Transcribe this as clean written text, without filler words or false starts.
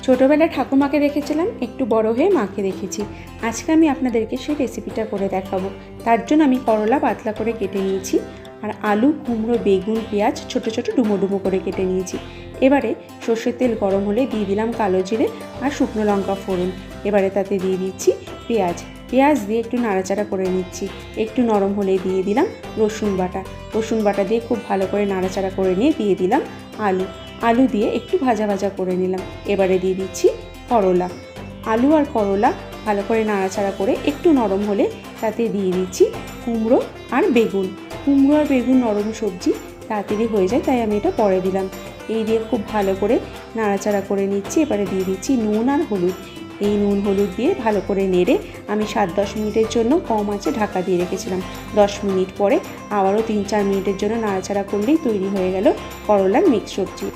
ছোটোবেলায় ঠাকুমাকে দেখেছিলাম, একটু বড় হয়ে মাকে দেখেছি। আজকে আমি আপনাদেরকে সেই রেসিপিটা করে দেখাবো। তার জন্য আমি করলা পাতলা করে কেটে নিয়েছি, আর আলু, কুমড়ো, বেগুন, পেঁয়াজ ছোটো ছোটো ডুমো ডুমো করে কেটে নিয়েছি। এবারে সর্ষের তেল গরম হলে দিয়ে দিলাম কালো জিরে আর শুকনো লঙ্কা ফোড়ন। এবারে তাতে দিয়ে দিচ্ছি পেঁয়াজ দিয়ে একটু নাড়াচাড়া করে নিচ্ছি। একটু নরম হলে দিয়ে দিলাম রসুন বাটা দিয়ে খুব ভালো করে নাড়াচাড়া করে নিয়ে দিয়ে দিলাম আলু দিয়ে একটু ভাজা ভাজা করে নিলাম। এবারে দিয়ে দিচ্ছি করলা। আলু আর করলা ভালো করে নাড়াচাড়া করে একটু নরম হলে তাতে দিয়ে দিচ্ছি কুমড়ো আর বেগুন নরম সবজি তাড়াতাড়ি হয়ে যায়, তাই আমি এটা পরে দিলাম। এই দিয়ে খুব ভালো করে নাড়াচাড়া করে নিচ্ছি। এবারে দিয়ে দিচ্ছি নুন আর হলুদ। এই নুন হলুদ দিয়ে ভালো করে নেড়ে আমি 7-10 মিনিটের জন্য কম আঁচে ঢাকা দিয়ে রেখেছিলাম। 10 মিনিট পরে আবারও 3-4 মিনিটের জন্য নাড়াচাড়া করলেই তৈরি হয়ে গেল করলার মিক্স সবজি।